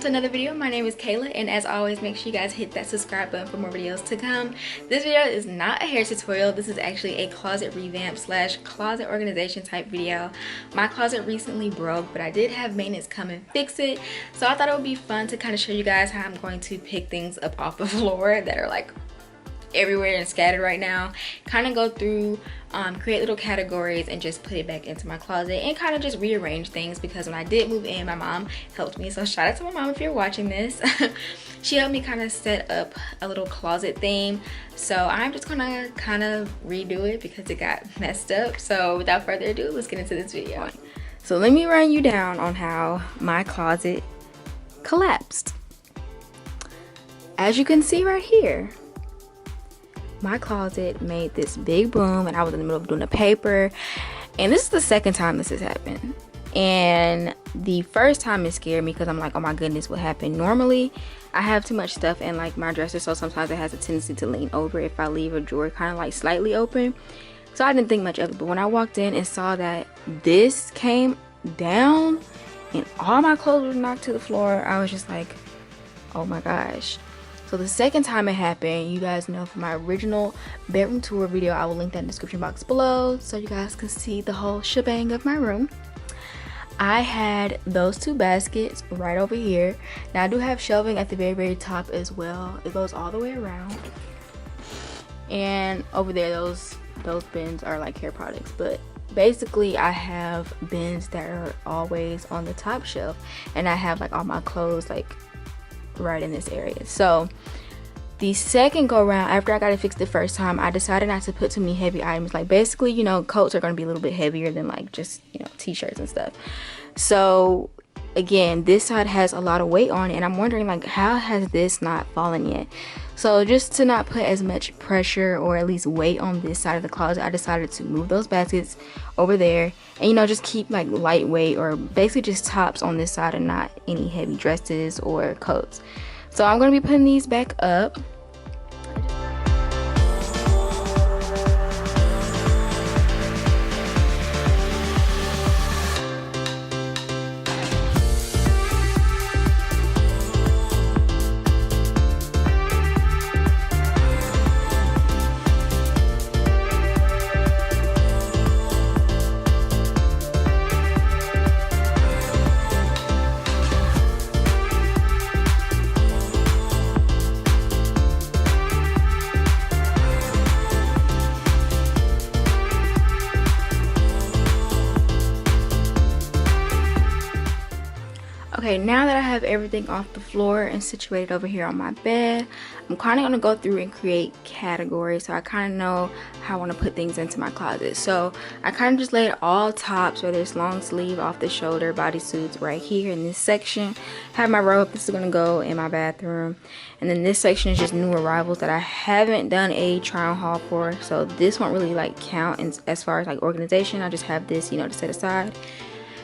to another video. My name is Kayla, and as always, make sure you guys hit that subscribe button for more videos to come. This video is not a hair tutorial. This is actually a closet revamp / closet organization type video. My closet recently broke, but I did have maintenance come and fix it, so I thought it would be fun to kind of show you guys how I'm going to pick things up off the floor that are like everywhere and scattered right now, kind of go through, create little categories and just put it back into my closet and kind of just rearrange things, because when I did move in, my mom helped me. So shout out to my mom if you're watching this. She helped me kind of set up a little closet theme, so I'm just gonna kind of redo it because it got messed up. So without further ado, let's get into this video. So let me run you down on how my closet collapsed. As you can see right here, my closet made this big boom, and I was in the middle of doing a paper, and this is the second time this has happened. And the first time it scared me because I'm like, oh my goodness, what happened? Normally I have too much stuff in like my dresser, so sometimes it has a tendency to lean over if I leave a drawer kind of like slightly open, so I didn't think much of it. But when I walked in and saw that this came down and all my clothes were knocked to the floor, I was just like, oh my gosh. So the second time it happened, you guys know from my original bedroom tour video, I will link that in the description box below so you guys can see the whole shebang of my room. I had those two baskets right over here. Now I do have shelving at the very top as well. It goes all the way around. And over there, those bins are like hair products. But basically I have bins that are always on the top shelf, and I have like all my clothes like right in this area. So the second go around, after I got it fixed the first time, I decided not to put too many heavy items. Like basically, you know, coats are going to be a little bit heavier than like just, you know, t-shirts and stuff. So again, this side has a lot of weight on it, and I'm wondering like, how has this not fallen yet? So just to not put as much pressure or at least weight on this side of the closet, I decided to move those baskets over there and, you know, just keep like lightweight or basically just tops on this side and not any heavy dresses or coats. So I'm going to be putting these back up. Okay, now that I have everything off the floor and situated over here on my bed, I'm kind of going to go through and create categories so I kind of know how I want to put things into my closet. So I kind of just laid all tops, whether it's long sleeve, off the shoulder, bodysuits right here in this section. Have my robe, this is going to go in my bathroom. And then this section is just new arrivals that I haven't done a try on haul for. So this won't really like count as far as like organization. I just have this, you know, to set aside.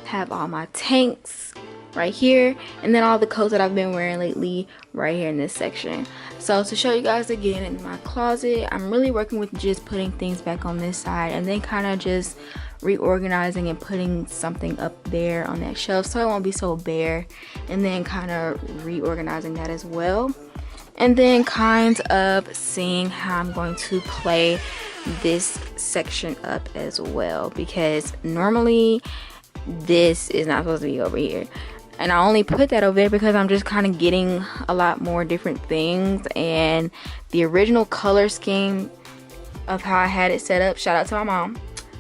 Have all my tanks right here, and then all the coats that I've been wearing lately right here in this section. So to show you guys again in my closet, I'm really working with just putting things back on this side and then kind of just reorganizing and putting something up there on that shelf so it won't be so bare, and then kind of reorganizing that as well, and then kind of seeing how I'm going to play this section up as well, because normally this is not supposed to be over here. And I only put that over there because I'm just kind of getting a lot more different things, and the original color scheme of how I had it set up, shout out to my mom,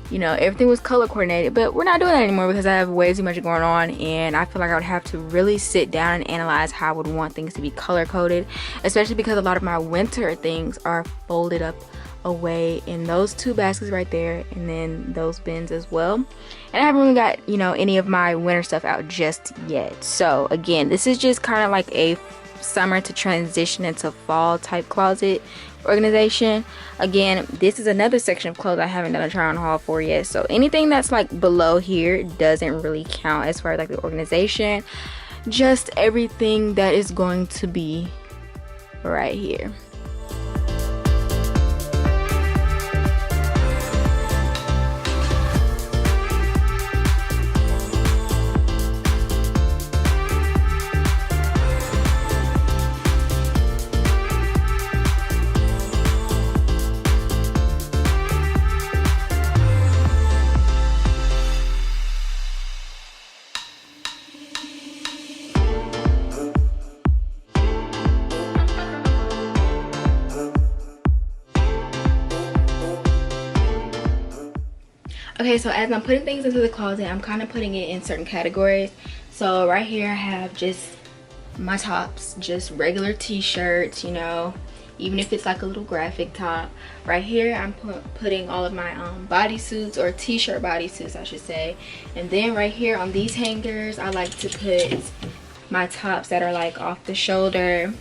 you know, everything was color coordinated, but we're not doing that anymore because I have way too much going on, and I feel like I would have to really sit down and analyze how I would want things to be color coded, especially because a lot of my winter things are folded up away in those two baskets right there, and then those bins as well. And I haven't really got, you know, any of my winter stuff out just yet. So again, this is just kind of like a summer to transition into fall type closet organization. Again, this is another section of clothes I haven't done a try on haul for yet, so anything that's like below here doesn't really count as far as like the organization. Just everything that is going to be right here. Okay, so as I'm putting things into the closet, I'm kind of putting it in certain categories. So right here I have just my tops, just regular t-shirts, you know, even if it's like a little graphic top. Right here I'm putting all of my bodysuits, or t-shirt bodysuits I should say. And then right here on these hangers I like to put my tops that are like off the shoulder.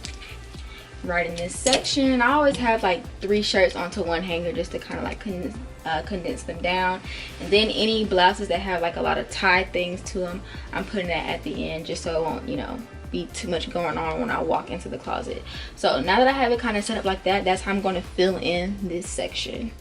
Right in this section I always have like 3 shirts onto one hanger just to kind of like condense them down. And then any blouses that have like a lot of tie things to them, I'm putting that at the end just so it won't, you know, be too much going on when I walk into the closet. So now that I have it kind of set up like that, that's how I'm going to fill in this section.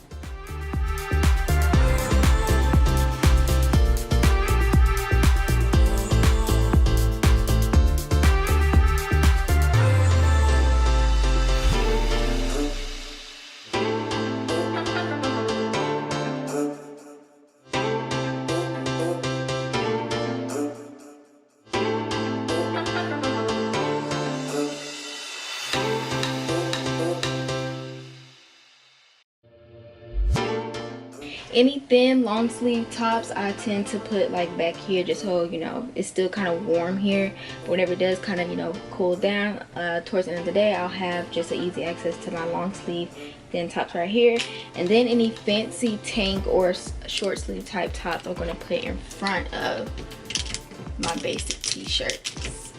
Any thin long sleeve tops I tend to put like back here just so, you know, it's still kind of warm here. But whenever it does kind of, you know, cool down towards the end of the day, I'll have just an easy access to my long sleeve thin tops right here. And then any fancy tank or short sleeve type tops I'm going to put in front of my basic t-shirts.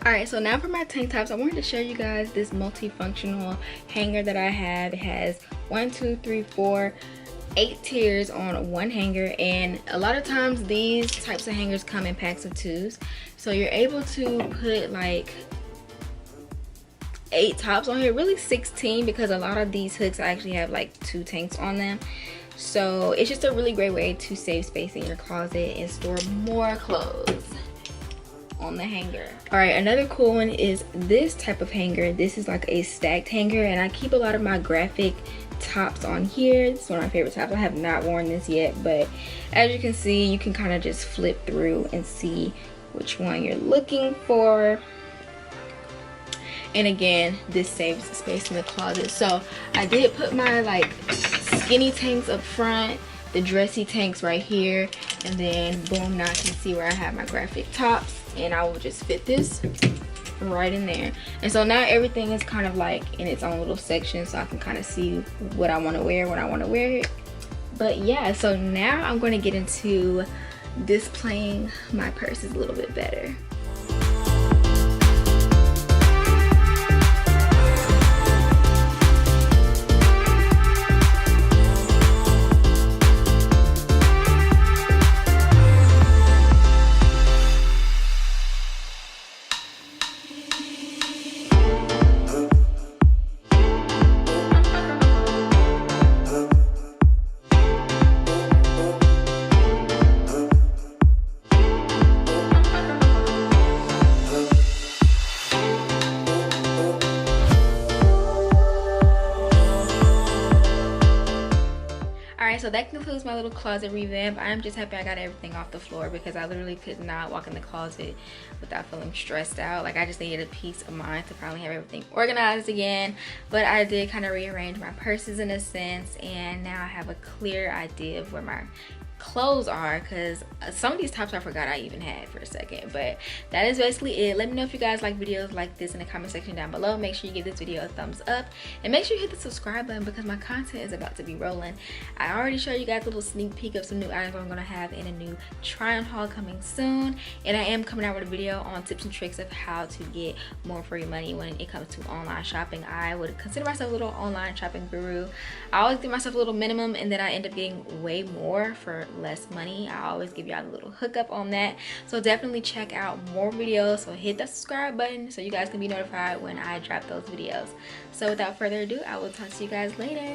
Alright, so now for my tank tops, I wanted to show you guys this multifunctional hanger that I have. It has 1, 2, 3, 4, 8 tiers on one hanger, and a lot of times these types of hangers come in packs of 2s. So you're able to put like 8 tops on here, really 16, because a lot of these hooks actually have like 2 tanks on them. So it's just a really great way to save space in your closet and store more clothes on the hanger. All right, another cool one is this type of hanger. This is like a stacked hanger, and I keep a lot of my graphic tops on here. It's one of my favorite tops. I have not worn this yet, but as you can see, you can kind of just flip through and see which one you're looking for. And again, this saves space in the closet. So I did put my like skinny tanks up front, the dressy tanks right here, and then boom, now I can see where I have my graphic tops, and I will just fit this right in there. And so now everything is kind of like in its own little section, so I can kind of see what I want to wear when I want to wear it. But yeah, so now I'm going to get into displaying my purses a little bit better. So that concludes my little closet revamp. I'm just happy I got everything off the floor because I literally could not walk in the closet without feeling stressed out. Like, I just needed a peace of mind to finally have everything organized again. But I did kind of rearrange my purses in a sense, and now I have a clear idea of where my clothes are, because some of these tops I forgot I even had for a second. But that is basically it. Let me know if you guys like videos like this in the comment section down below. Make sure you give this video a thumbs up, and make sure you hit the subscribe button because my content is about to be rolling. I already showed you guys a little sneak peek of some new items I'm gonna have in a new try on haul coming soon, and I am coming out with a video on tips and tricks of how to get more free money when it comes to online shopping. I would consider myself a little online shopping guru. I always give myself a little minimum, and then I end up getting way more for less money. I always give y'all a little hookup on that, so definitely check out more videos. So hit that subscribe button so you guys can be notified when I drop those videos. So without further ado, I will talk to you guys later.